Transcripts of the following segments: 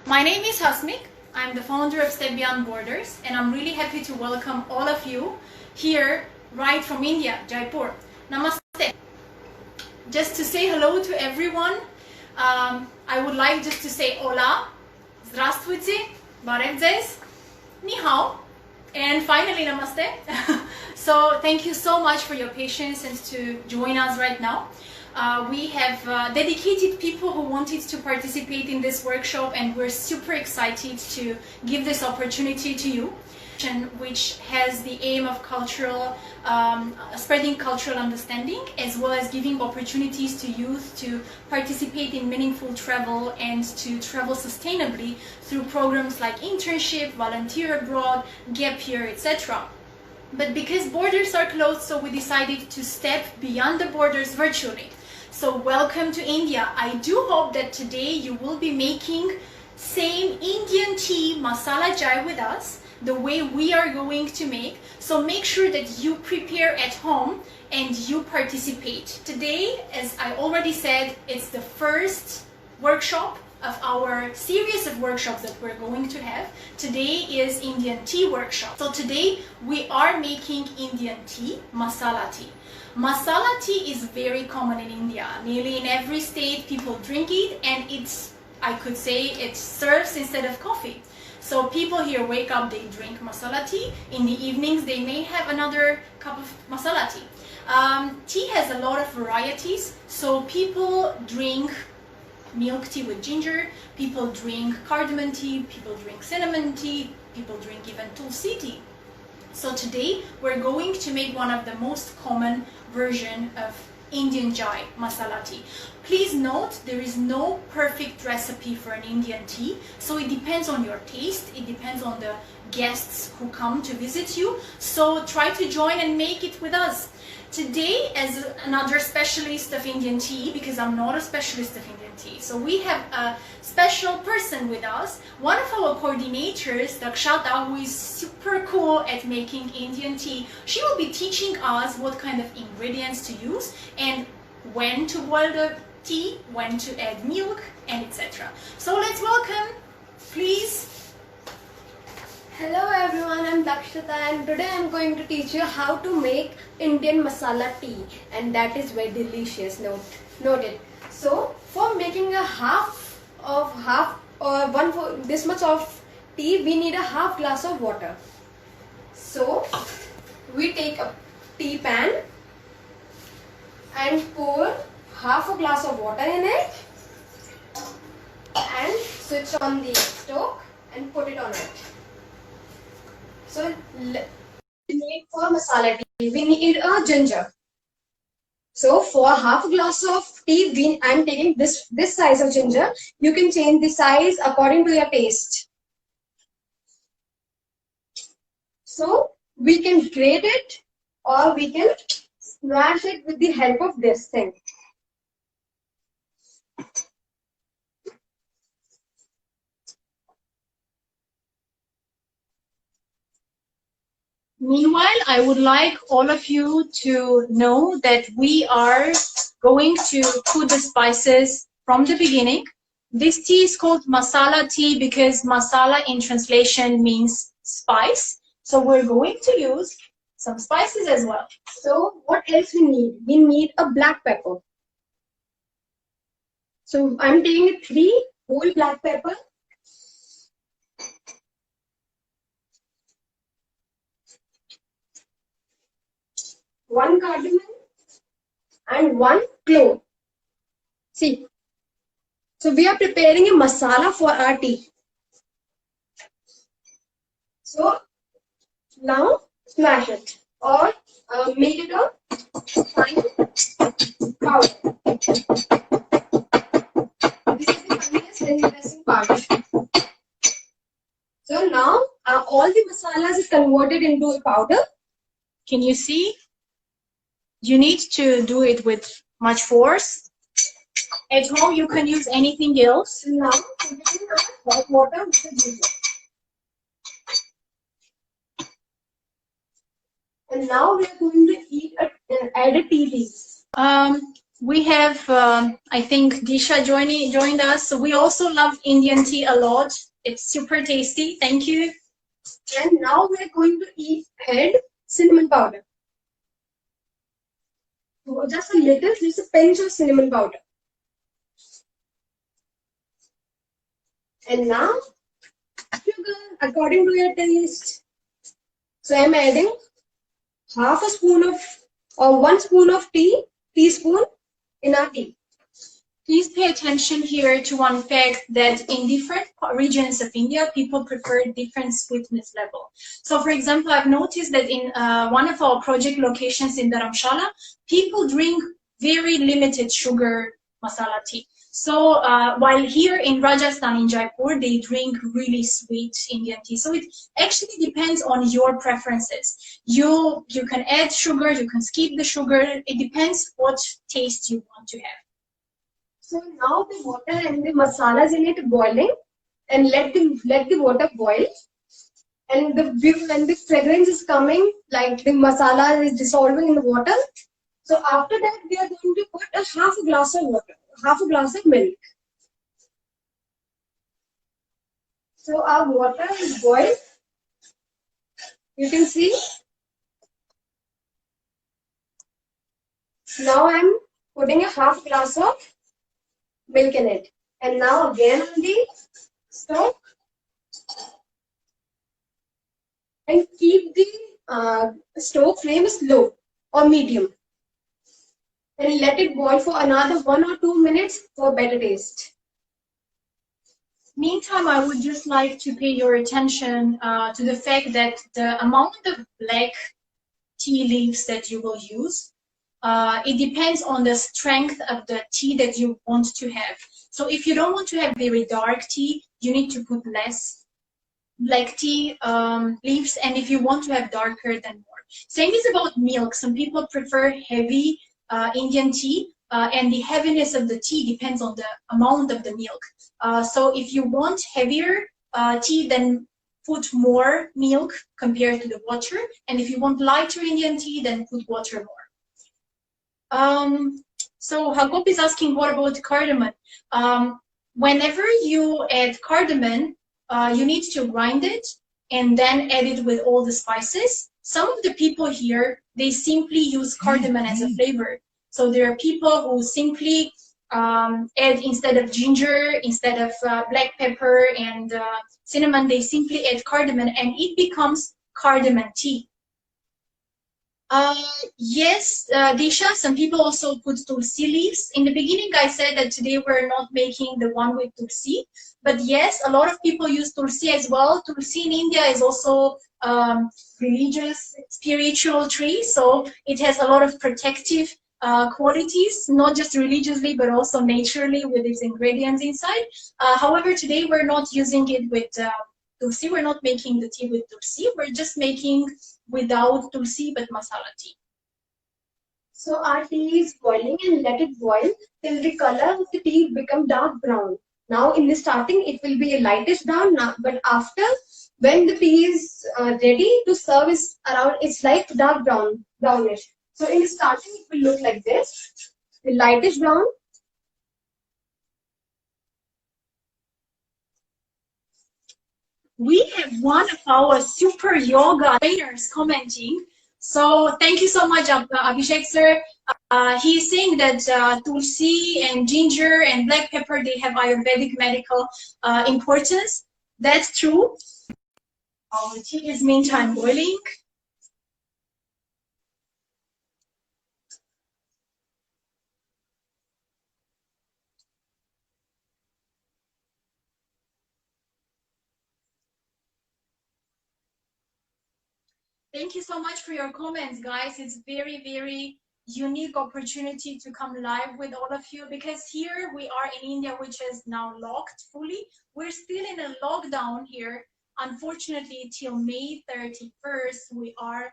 My name is Hasmik. I'm the founder of Step Beyond Borders, and I'm really happy to welcome all of you here right from India, Jaipur. Namaste. Just to say hello to everyone, I would like just to say hola, здравствуйте, баревдзес, ni hao, and finally namaste. So thank you so much for your patience and to join us right now. We have dedicated people who wanted to participate in this workshop, and we're super excited to give this opportunity to you, which has the aim of spreading cultural understanding, as well as giving opportunities to youth to participate in meaningful travel and to travel sustainably through programs like internship, volunteer abroad, gap year, etc. But because borders are closed, so we decided to step beyond the borders virtually. So welcome to India. I do hope that today you will be making same Indian tea masala chai with us, the way we are going to make. So make sure that you prepare at home and you participate. Today, as I already said, it's the first workshop of our series of workshops that we're going to have. Today is Indian tea workshop. So today we are making Indian tea, masala tea. Masala tea is very common in India. Nearly in every state people drink it, and I could say it serves instead of coffee. So people here wake up, they drink masala tea. In the evenings they may have another cup of masala tea. Tea has a lot of varieties, so people drink milk tea with ginger, people drink cardamom tea, people drink cinnamon tea, people drink even tulsi tea. So today we're going to make one of the most common version of Indian chai, masala tea. Please note, there is no perfect recipe for an Indian tea, so it depends on your taste, it depends on the guests who come to visit you. So try to join and make it with us. Today, as another specialist of Indian tea, because I'm not a specialist of Indian tea, so we have a special person with us, one of our coordinators, Dakshata, who is super cool at making Indian tea. She will be teaching us what kind of ingredients to use and when to boil the tea, when to add milk, and etc. So let's welcome, please. Hello everyone, I'm Dakshata, and today I'm going to teach you how to make Indian masala tea, and that is very delicious. Note it. So for making this much of tea, we need a half glass of water. So we take a tea pan and pour half a glass of water in it and switch on the stove and put it on it. So for masala tea, we need a ginger. So for half a glass of tea, I'm taking this size of ginger. You can change the size according to your taste. So we can grate it or we can smash it with the help of this thing. Meanwhile, I would like all of you to know that we are going to put the spices from the beginning. This tea is called masala tea because masala in translation means spice. So we're going to use some spices as well. So what else we need? We need a black pepper. So I'm taking 3 whole black pepper. One cardamom and 1 clove. See, so we are preparing a masala for our tea. So now smash it or make it a fine powder. This is the funniest and interesting part. So now all the masalas is converted into a powder. Can you see? You need to do it with much force. At home, you can use anything else. Now put it in hot water with the ginger. And now we are going to add a tea leaf. We have, I think, Disha joined us. So we also love Indian tea a lot. It's super tasty. Thank you. And now we're going to add cinnamon powder. So just a little, just a pinch of cinnamon powder. And now, sugar according to your taste. So I'm adding half a spoon of, or 1 spoon of teaspoon in our tea. Please pay attention here to one fact that in different regions of India, people prefer different sweetness level. So for example, I've noticed that in one of our project locations in Dharamshala, people drink very limited sugar masala tea. So while here in Rajasthan, in Jaipur, they drink really sweet Indian tea. So it actually depends on your preferences. You can add sugar, you can skip the sugar. It depends what taste you want to have. So now the water and the masalas in it boiling, and let the water boil, and the fragrance is coming, like the masala is dissolving in the water. So after that, we are going to put a half a glass of water, half a glass of milk. So our water is boiled. You can see. Now I'm putting a half glass of milk in it. And now again on the stove. And keep the stove flame low or medium. And let it boil for another 1 or 2 minutes for better taste. Meantime, I would just like to pay your attention to the fact that the amount of black tea leaves that you will use, it depends on the strength of the tea that you want to have. So if you don't want to have very dark tea, you need to put less black tea leaves, and if you want to have darker, then more. Same is about milk. Some people prefer heavy Indian tea, and the heaviness of the tea depends on the amount of the milk. So if you want heavier tea, then put more milk compared to the water, and if you want lighter Indian tea, then put water more. So Hagop is asking, what about cardamom? Whenever you add cardamom, you need to grind it and then add it with all the spices. Some of the people here, they simply use cardamom as a flavor. So there are people who simply add, instead of ginger, instead of black pepper and cinnamon, they simply add cardamom and it becomes cardamom tea. Yes, Disha, some people also put tulsi leaves. In the beginning, I said that today we're not making the one with tulsi, but yes, a lot of people use tulsi as well. Tulsi in India is also religious, spiritual tree, so it has a lot of protective qualities, not just religiously, but also naturally with its ingredients inside. However, today we're not using it with tulsi. We're not making the tea with tulsi. We're just making without tulsi but masala tea. So our tea is boiling, and let it boil till the color of the tea become dark brown. Now in the starting it will be a lightish brown, now, but after, when the tea is ready to serve, is around, it's like dark brownish. So in the starting it will look like this, the lightish brown. We have one of our super yoga trainers commenting. So thank you so much, Abhishek sir. He's saying that tulsi and ginger and black pepper, they have Ayurvedic medical importance. That's true. Our tea is meantime boiling. Thank you so much for your comments, guys. It's very, very unique opportunity to come live with all of you, because here we are in India, which is now locked fully. We're still in a lockdown here. Unfortunately, till May 31st, we are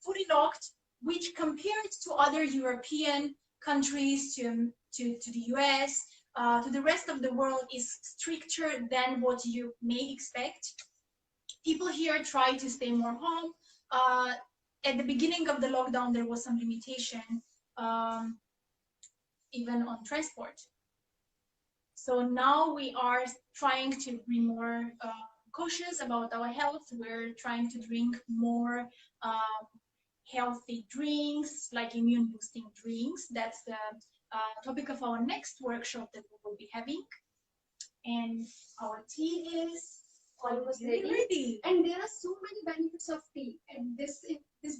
fully locked, which compared to other European countries, to the US, to the rest of the world, is stricter than what you may expect. People here try to stay more home. At the beginning of the lockdown, there was some limitation. even on transport. So now we are trying to be more cautious about our health. We're trying to drink more healthy drinks, like immune boosting drinks. That's the topic of our next workshop that we will be having. And our tea is almost ready. And there are so many benefits of tea. And this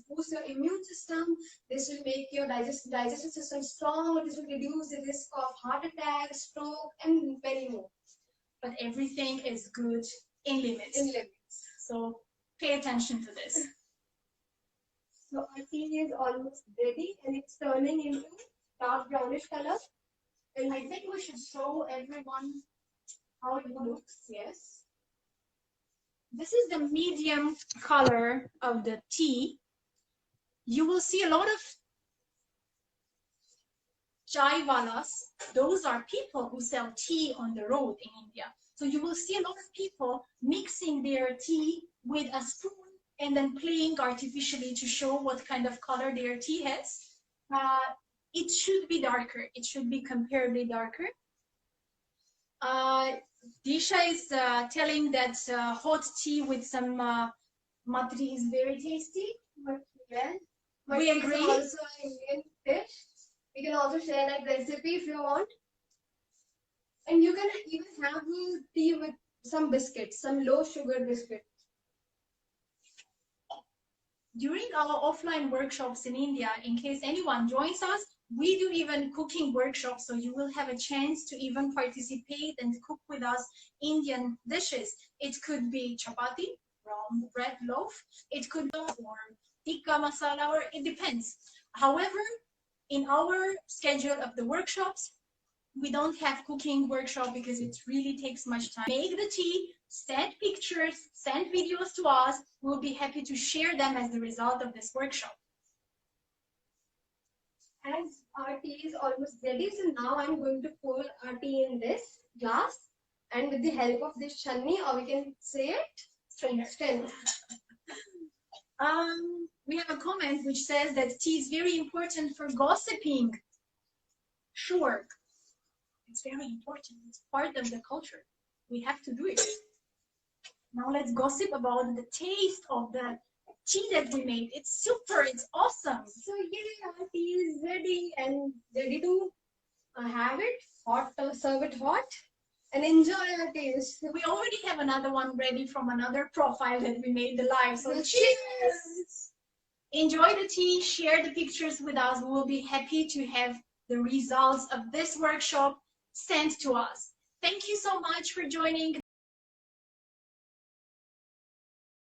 boosts your immune system. This will make your digestive system strong. This will reduce the risk of heart attack, stroke, and many more. But everything is good in limits. In limits. So pay attention to this. So our tea is almost ready, and it's turning into dark brownish color. And I think we should show everyone how it looks. Yes. This is the medium color of the tea. You will see a lot of chai walas. Those are people who sell tea on the road in India. So you will see a lot of people mixing their tea with a spoon and then playing artificially to show what kind of color their tea has. It should be darker. It should be comparably darker. Disha is telling that hot tea with some matri is very tasty. Yeah. We agree. Also an Indian dish. We can also share that recipe if you want. And you can even have tea with some biscuits, some low sugar biscuits. During our offline workshops in India, in case anyone joins us, we do even cooking workshops, so you will have a chance to even participate and cook with us Indian dishes. It could be chapati, brown bread loaf, it could be or tikka masala, or it depends. However, in our schedule of the workshops, we don't have cooking workshop because it really takes much time. Make the tea, send pictures, send videos to us. We'll be happy to share them as the result of this workshop. As our tea is almost ready, so now I'm going to pour our tea in this glass, and with the help of this chutney, or we can say it, strainer. We have a comment which says that tea is very important for gossiping. Sure, it's very important. It's part of the culture. We have to do it. Now let's gossip about the taste of the tea that we made. It's super, it's awesome. So yeah, our tea is ready and ready to have it hot, serve it hot and enjoy our taste. We already have another one ready from another profile that we made the live. So cheers! Enjoy the tea, share the pictures with us. We will be happy to have the results of this workshop sent to us. Thank you so much for joining